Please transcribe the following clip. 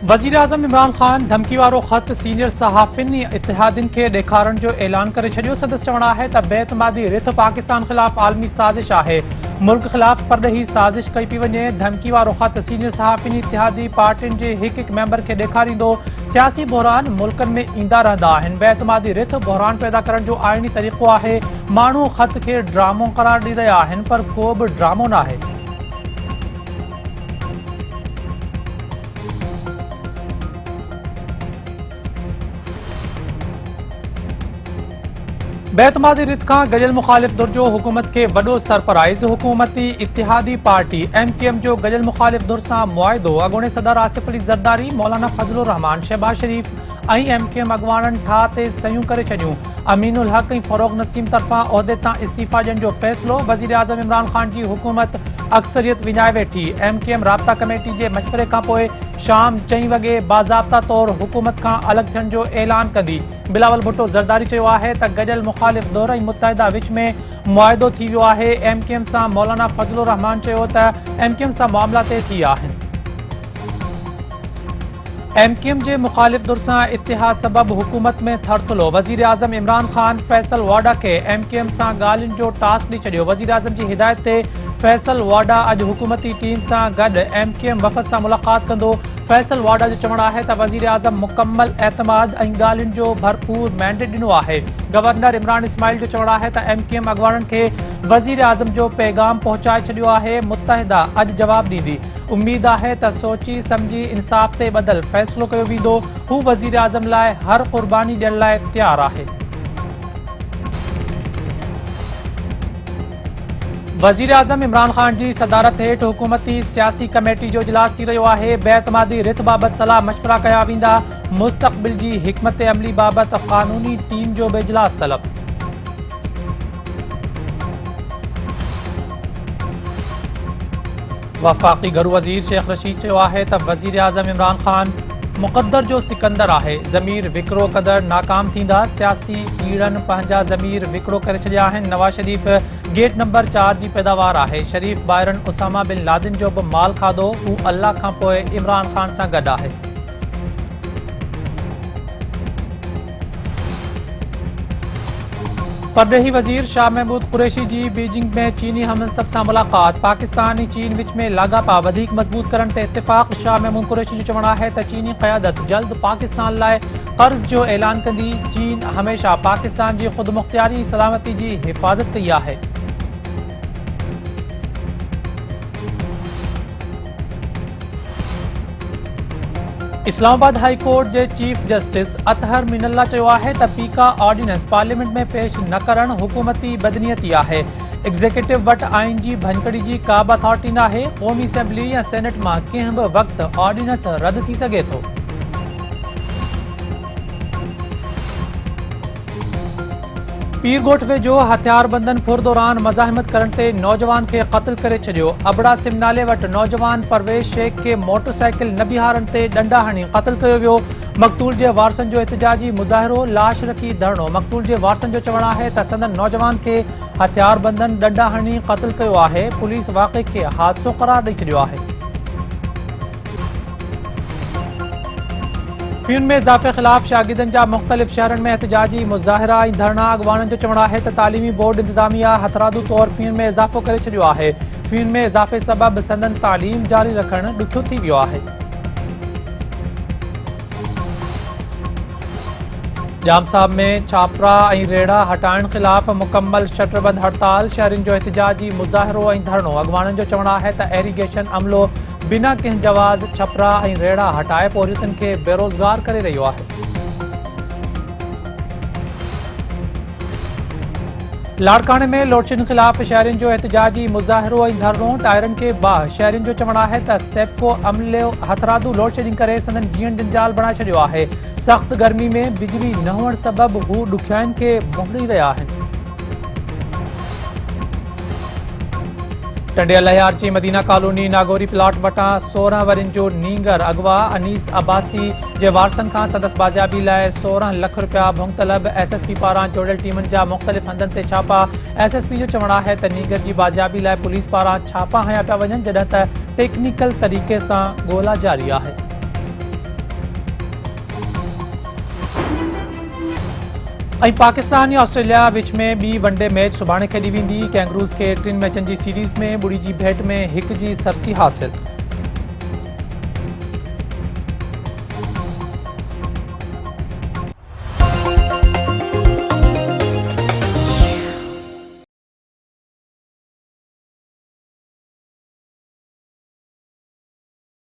वज़ीर आज़म इमरान ख़ान धमकी वारो ख़त सीनियर सहाफ़िन इत्तेहादिन खे ॾेखारण जो ऐलान करे छॾियो। संदसि चवणु आहे त बेतमादी रिथ पाकिस्तान ख़िलाफ़ आलमी साज़िश आहे। मुल्क ख़िलाफ़ परॾेही साज़िश कई पई वञे। धमकी वारो ख़त सीनियर सहाफ़िन इत्तेहादी पार्टियुनि जे हिकु मेंबर खे ॾेखारींदो। सियासी बहरान मुल्कनि में ईंदा रहंदा आहिनि। बेतमादी रिथ बहरान पैदा करण जो आइनी तरीक़ो आहे। माण्हू ख़त खे ड्रामो क़रार ॾेई रहिया आहिनि, पर को बि ड्रामो न आहे। बेतमादी रिथ खां गडियल मुखालिफ दुर जो हुकूमत के वॾो सरप्राइज़। हुकूमती इत्तेहादी पार्टी MKM जो गडियल मुखालिफ दुर सां मुआहिदो। अॻूणे सदर आसिफ अली ज़रदारी, मौलाना फज़लुर रहमान, शहबाज शरीफ ऐं MKM अॻवाननि ठाह ते सयूं करे छॾियूं। अमीनुल हक ऐं फ़रोग़ नसीम तरफ़ां उहिदे तां इस्तीफ़ा ॾियण जो फ़ैसिलो। वज़ीर आज़म इमरान ख़ान जी हुकूमत अक्सरियत विञाए वेठी। MKM राब्ता कमेटी जे मशवरे खां पोइ शाम 4 वॻे बाज़ाब्ता तौरु हुकूमत खां अलॻि थियण जो ऐलान कंदी। बिलावल भुट्टो ज़रदारी चयो आहे त गडियल मुखालिफ दुर ऐं मुत्तहिदा विच में मुआहिदो थी वियो आहे। MKM सां मौलाना फज़लुर रहमान चयो त MKM सां मामला तइ थी विया आहिनि। MKM जे मुखालिफ दुर सां इत्तेहाद सबबि हुकूमत में थरथलो। वज़ीर आज़म इमरान ख़ान फैसल वाडा खे MKM सां ॻाल्हियुनि जो टास्क ॾेई छॾियो। वज़ीर आज़म जी हिदायत ते फैसल वाडा अॼु हुकूमती टीम सां गॾु MKM वफ़द सां मुलाक़ात कंदो। फैसल वाडा जो चवणु आहे त वज़ीर आज़म मुकम्मल एतमाद ऐं ॻाल्हियुनि जो भरपूर मैंडेट ॾिनो आहे। गवर्नर इमरान इस्माइल जो चवणु आहे त MKM अॻवाननि खे वज़ीर आज़म जो पैगाम पहुचाए छॾियो आहे। मुत्तहिदा अॼु जवाबु ॾींदी। उम्मीद आहे त सोची सम्झी इंसाफ़ ते ॿधल फ़ैसिलो कयो वेंदो। हू वज़ीर आज़म लाइ हर क़ुर्बानी ॾियण लाइ तयारु आहे। वज़ीर आज़म इमरान ख़ान जी सदारत हेठि हुकूमती सियासी कमेटी जो इजलास थी रहियो आहे। बेतमादी रिथ बाबति सलाह मशवरा कया वेंदा। मुस्तक़बिल जी हिकमत अमली बाबति क़ानूनी टीम जो बि इजलास तलब। वफ़ाक़ी घरू वज़ीर शेख रशीद चयो आहे त वज़ीर आज़म इमरान ख़ान मुक़द्दर जो सिकंदर आहे। ज़मीर विकिरो कंदड़ नाकाम थींदा। सियासी कीड़नि पंहिंजा ज़मीर विकिरो करे छॾिया आहिनि। नवाज़ शरीफ़ गेट नंबर 4 जी पैदावार आहे। शरीफ़ ॿाहिरनि उसामा बिन लादेन जो बि माल खाधो। हू अल्लाह खां पोइ इमरान ख़ान सां गॾु आहे। परॾेही वज़ीर शाह महमूद कुरैशी जी बीजिंग में चीनी हममनसब सां मुलाक़ात। पाकिस्तान ऐं चीन विच में लाॻापा वधीक मज़बूत करण ते इत्तिफ़ाक़। शाह महमूद कुरैशी जो चवणु आहे त चीनी क़यादत जल्द पाकिस्तान लाइ कर्ज़ जो ऐलान कंदी। चीन हमेशह पाकिस्तान जी ख़ुदमुख़्तियारी सलामती जी हिफ़ाज़त कई आहे। इस्लामाबाद हाई कोर्ट जे चीफ जस्टिस अतहर मीनल्ला चयो आहे त पीका ऑर्डिनेंस पार्लियामेंट में पेश न करण हुकूमती बदनीयती आहे। एग्ज़ीक्यूटिव वटि आइन जी भञकड़ी जी का बि अथॉरिटी न आहे। क़ौमी असेंबली या सेनेट मां कंहिं बि वक़्तु ऑर्डिनेंस रद्द थी सघे थो। पीरगोठ वेझो हथियारबंदनि फुर दौरान मज़ाहिमत करण ते नौजवान खे क़त्ल करे छॾियो। अबड़ा सिम नाले वटि नौजवान परवेज़ शेख खे मोटरसाइकिल न बीहारण ते डंडा हणी क़त्ल कयो वियो। मक़तूल जे वारसनि जो एहतिजाजी मुज़ाहिरो, लाश रखी धरणो। मक़तूल जे वारसनि जो चवणु आहे त संदन नौजवान खे हथियारबंदनि डंडा हणी क़त्ल कयो आहे। पुलिस वाक़े खे हादसो क़रार ॾेई छॾियो आहे। फ़ीन में इज़ाफ़े ख़िलाफ़ शागिर्दनि जा मुख़्तलिफ़ शहरनि में एहतिजाजी मुज़ाहिरा ऐं धरना। अॻवाननि जो चवणु आहे त तालीमी बोर्ड इंतिज़ामिया हथरादू तौरु फ़ीन में इज़ाफ़ो करे छॾियो आहे। फ़ीन में इज़ाफ़े सबबि संदन तालीम जारी रखणु ॾुखियो थी वियो आहे। जाम साहब में छापरा ऐं रेड़ा हटाइण ख़िलाफ़ मुकम्मल शटरबंद हड़ताल। शहरियुनि जो एहतिजाजी मुज़ाहिरो ऐं धरणो। अॻवाननि जो चवणु आहे त एरीगेशन अमलो बिना कंहिं जवाज़ छपरा ऐं रेड़ा हटाए पौरियतनि खे बेरोज़गार करे रहियो आहे। लाड़काणे में लोडशेडिंग ख़िलाफ़ शहरियुनि जो एहतिजाजी मुज़ाहिरो ऐं धरणो। टायरनि खे बाहि। शहरियुनि जो चवणु आहे त सेप्को अमलो हथरादू लोडशेडिंग करे संदन जीवन जंजाल बणाए छॾियो आहे। सख़्त गर्मी में बिजली न हुअण सबबि हू ॾुखियाईनि खे मुंहुं ॾेई रहिया आहिनि। टंडियल हयारची मदीना कॉलोनी नागौरी प्लाट वटां 16 वरियुनि जो नींगर अगवा अनीस अब्बासी जे वारसनि खां संदसि बाज़ियाबी लाइ 16 लख रुपया भुगतलब। SSP पारां जोड़ियल टीमुनि जा मुख़्तलिफ़ हंधनि ते छापा। SSP जो चवणु आहे त नींगर जी बाज़ियाबी लाइ पुलिस पारां छापा हया पिया वञनि, जॾहिं त टेक्निकल तरीक़े सां ॻोल्हा जारी आहे। ऐं पाकिस्तान ऐं ऑस्ट्रेलिया विच में ॿी वनडे मैच सुभाणे खेॾी वेंदी। कैंगरूज़ खे 3 मैचनि जी सीरीज़ में 0 जी भेट में 1 जी सरसी हासिल।